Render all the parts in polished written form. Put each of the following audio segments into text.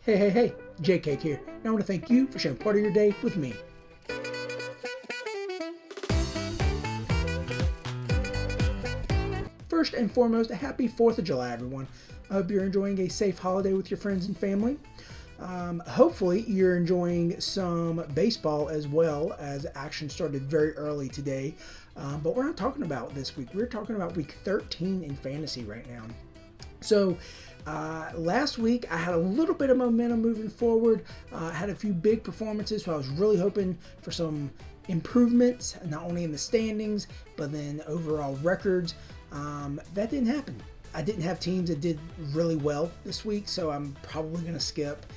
Hey, J-Cake here, and I want to thank you for sharing part of your day with me. First and foremost, a happy 4th of July, everyone. I hope you're enjoying a safe holiday with your friends and family. Hopefully, you're enjoying some baseball as well, as action started very early today. But we're not talking about this week. We're talking about week 13 in fantasy right now. So, last week I had a little bit of momentum moving forward. I had a few big performances, so I was really hoping for some improvements, not only in the standings, but then overall records. That didn't happen. I didn't have teams that did really well this week, so I'm probably going to skip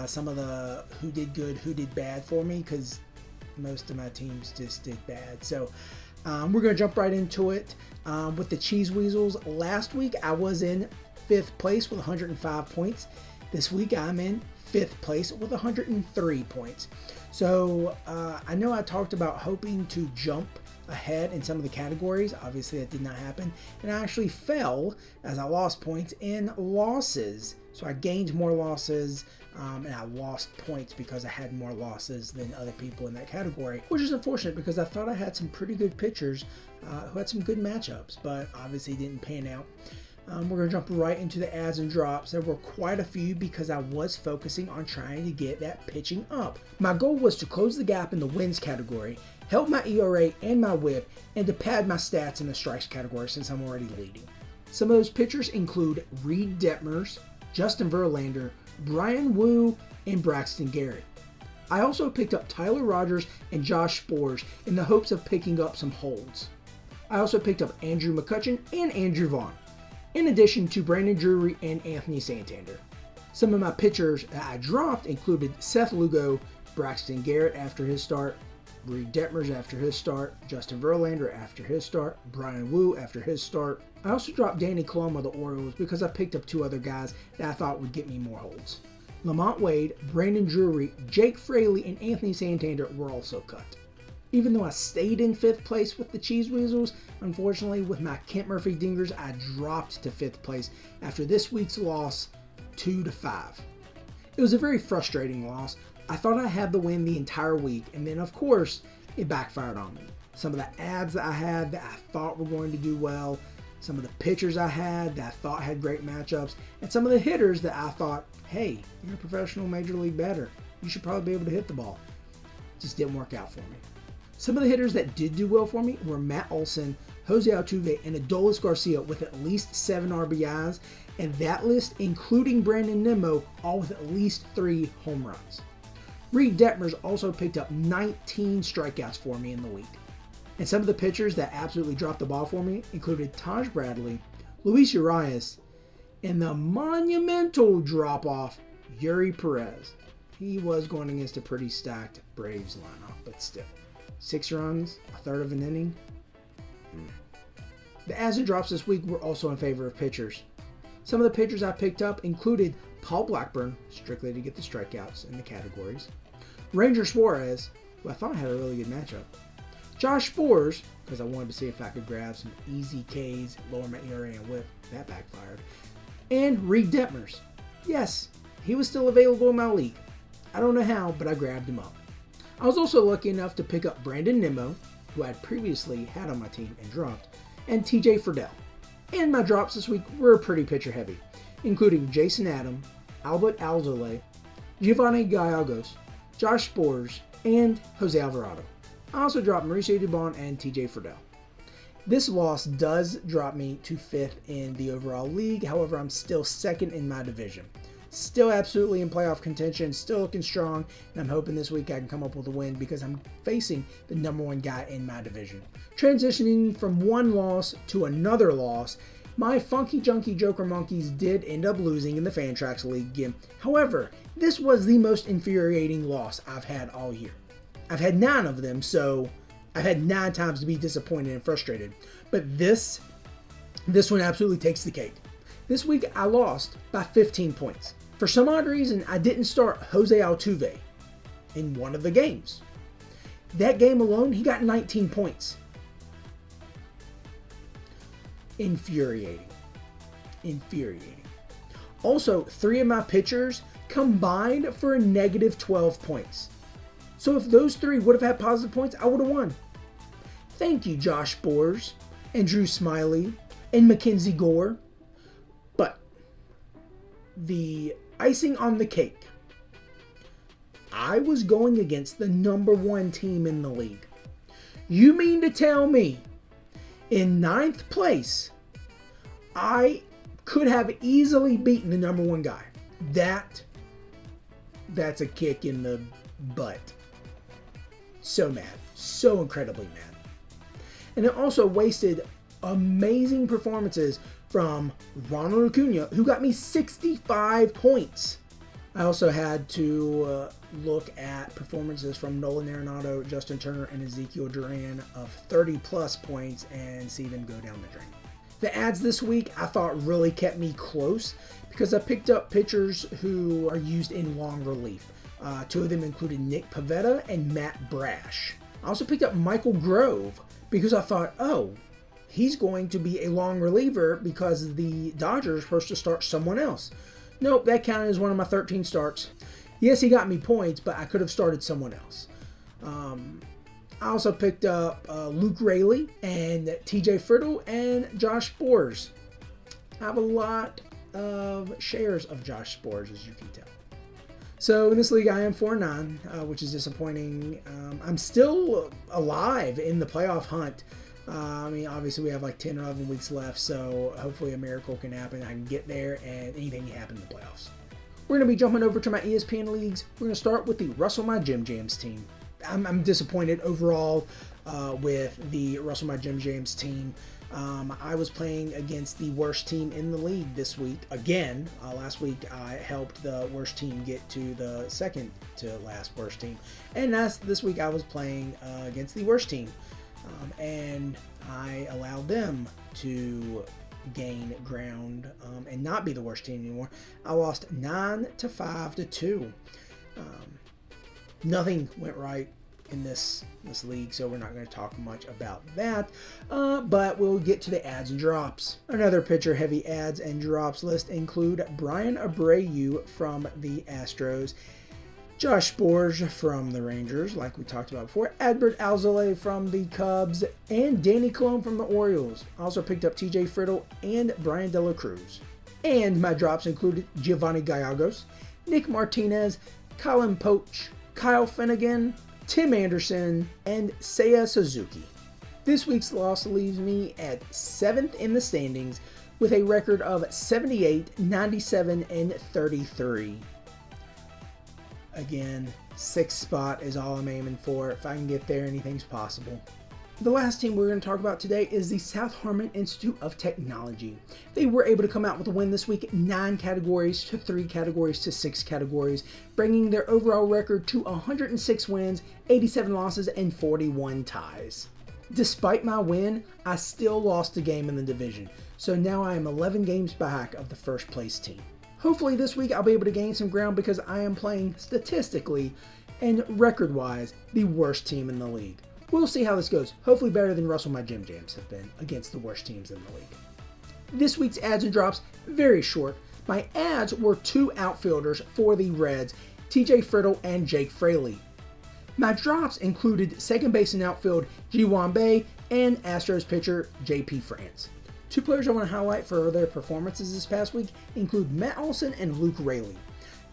some of the who did good, who did bad for me, because most of my teams just did bad. So we're going to jump right into it with the Cheese Weasels. Last week I was in 5th place with 105 points. This week I'm in 5th place with 103 points. So I know I talked about hoping to jump ahead in some of the categories. Obviously that did not happen, and I actually fell as I lost points in losses. So I gained more losses and I lost points because I had more losses than other people in that category, which is unfortunate because I thought I had some pretty good pitchers who had some good matchups, but obviously didn't pan out. We're going to jump right into the adds and drops. There were quite a few because I was focusing on trying to get that pitching up. My goal was to close the gap in the wins category, help my ERA and my whip, and to pad my stats in the strikes category since I'm already leading. Some of those pitchers include Reed Detmers, Justin Verlander, Bryan Woo, and Braxton Garrett. I also picked up Tyler Rogers and Josh Sborz in the hopes of picking up some holds. I also picked up Andrew McCutchen and Andrew Vaughn, in addition to Brandon Drury and Anthony Santander. Some of my pitchers that I dropped included Seth Lugo, Braxton Garrett after his start, Reed Detmers after his start, Justin Verlander after his start, Bryan Woo after his start. I also dropped Danny Coulombe of the Orioles because I picked up 2 other guys that I thought would get me more holds. Lamont Wade, Brandon Drury, Jake Fraley, and Anthony Santander were also cut. Even though I stayed in 5th place with the Cheese Weasels, unfortunately with my Kent Murphy Dingers, I dropped to 5th place after this week's loss 2-5. It was a very frustrating loss. I thought I had the win the entire week, and then of course it backfired on me. Some of the ads that I had that I thought were going to do well, some of the pitchers I had that I thought had great matchups, and some of the hitters that I thought, hey, you're a professional major league batter, you should probably be able to hit the ball. Just didn't work out for me. Some of the hitters that did do well for me were Matt Olson, Jose Altuve, and Adolis Garcia with at least 7 RBIs, and that list including Brandon Nimmo, all with at least 3 home runs. Reed Detmers also picked up 19 strikeouts for me in the week. And some of the pitchers that absolutely dropped the ball for me included Taj Bradley, Luis Urias, and the monumental drop-off, Yuri Perez. He was going against a pretty stacked Braves lineup, but still. 6 runs, a third of an inning. The adds and drops this week were also in favor of pitchers. Some of the pitchers I picked up included Paul Blackburn, strictly to get the strikeouts in the categories, Ranger Suarez, who I thought had a really good matchup, Josh Sborz, because I wanted to see if I could grab some easy Ks, lower my ERA and whip. That backfired. And Reed Detmers. Yes, he was still available in my league. I don't know how, but I grabbed him up. I was also lucky enough to pick up Brandon Nimmo, who I'd previously had on my team and dropped, and TJ Friedl. And my drops this week were pretty pitcher heavy, including Jason Adam, Albert Alzolay, Giovanni Gallegos, Josh Sborz, and Jose Alvarado. I also dropped Mauricio Dubon and TJ Friedl. This loss does drop me to 5th in the overall league, however I'm still 2nd in my division. Still absolutely in playoff contention, still looking strong, and I'm hoping this week I can come up with a win because I'm facing the number 1 guy in my division. Transitioning from one loss to another loss, my Funky Junky Joker Monkeys did end up losing in the Fantrax League game. However, this was the most infuriating loss I've had all year. I've had 9 of them, so I've had 9 times to be disappointed and frustrated. But this one absolutely takes the cake. This week I lost by 15 points. For some odd reason, I didn't start Jose Altuve in one of the games. That game alone, he got 19 points. Infuriating. Also, 3 of my pitchers combined for a negative 12 points. So if those three would have had positive points, I would have won. Thank you, Josh Sborz, and Drew Smyly, and Mackenzie Gore. But the icing on the cake, I was going against the number one team in the league. You mean to tell me, in 9th place, I could have easily beaten the number one guy? That's a kick in the butt. So mad. So incredibly mad. And it also wasted amazing performances from Ronald Acuna, who got me 65 points. I also had to look at performances from Nolan Arenado, Justin Turner, and Ezekiel Duran of 30 plus points and see them go down the drain. The ads this week I thought really kept me close because I picked up pitchers who are used in long relief. Two of them included Nick Pivetta and Matt Brash. I also picked up Michael Grove because I thought, oh, he's going to be a long reliever because the Dodgers are supposed to start someone else. Nope, that counted as one of my 13 starts. Yes, he got me points, but I could have started someone else. I also picked up Luke Raley and TJ Friedl and Josh Sborz. I have a lot of shares of Josh Sborz, as you can tell. So in this league, I am 4-9, which is disappointing. I'm still alive in the playoff hunt. I mean, obviously we have like 10 or 11 weeks left, so hopefully a miracle can happen. I can get there and anything can happen in the playoffs. We're going to be jumping over to my ESPN leagues. We're going to start with the Russell My Jim Jams team. I'm disappointed overall with the Russell My Jim Jams team. I was playing against the worst team in the league this week. Again, last week I helped the worst team get to the second to last worst team. And this week I was playing against the worst team. And I allowed them to gain ground and not be the worst team anymore. I lost 9-5-2. Nothing went right in this league, so we're not going to talk much about that, but we'll get to the ads and drops. Another pitcher heavy ads and drops list include Brian Abreu from the Astros, Josh Sborz from the Rangers, like we talked about before, Adbert Alzolay from the Cubs, and Danny Coulombe from the Orioles. I also picked up TJ Friedl and Brian De La Cruz. And my drops included Giovanni Gallegos, Nick Martinez, Colin Poche, Kyle Finnegan, Tim Anderson, and Seiya Suzuki. This week's loss leaves me at 7th in the standings with a record of 78, 97, and 33. Again, 6th spot is all I'm aiming for. If I can get there, anything's possible. The last team we're going to talk about today is the South Harmon Institute of Technology. They were able to come out with a win this week, 9 categories to 3 categories to 6 categories, bringing their overall record to 106 wins, 87 losses, and 41 ties. Despite my win, I still lost a game in the division, so now I am 11 games back of the first place team. Hopefully this week I'll be able to gain some ground because I am playing statistically and record-wise the worst team in the league. We'll see how this goes. Hopefully better than Russell My Jim Jams have been against the worst teams in the league. This week's ads and drops, very short. My ads were 2 outfielders for the Reds, TJ Friedl and Jake Fraley. My drops included second base and outfield Ji-hwan Bae and Astros pitcher JP France. 2 players I want to highlight for their performances this past week include Matt Olson and Luke Raley.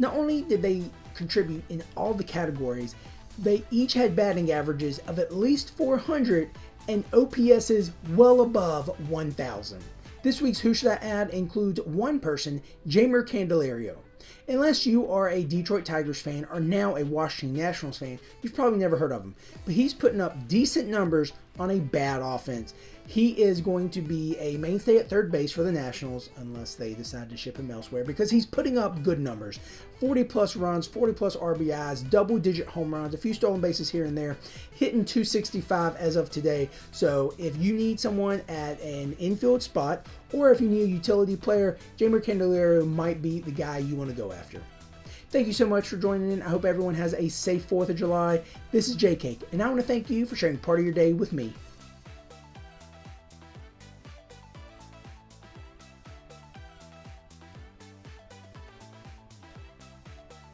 Not only did they contribute in all the categories, they each had batting averages of at least 400 and OPSs well above 1,000. This week's Who Should I Add includes one person, Jeimer Candelario. Unless you are a Detroit Tigers fan or now a Washington Nationals fan, you've probably never heard of him. But he's putting up decent numbers on a bad offense. He is going to be a mainstay at third base for the Nationals unless they decide to ship him elsewhere because he's putting up good numbers. 40 plus runs, 40 plus RBIs, double digit home runs, a few stolen bases here and there, hitting 265 as of today. So if you need someone at an infield spot or if you need a utility player, Jeimer Candelario might be the guy you want to go after. Thank you so much for joining in. I hope everyone has a safe 4th of July. This is J-Cake, and I want to thank you for sharing part of your day with me.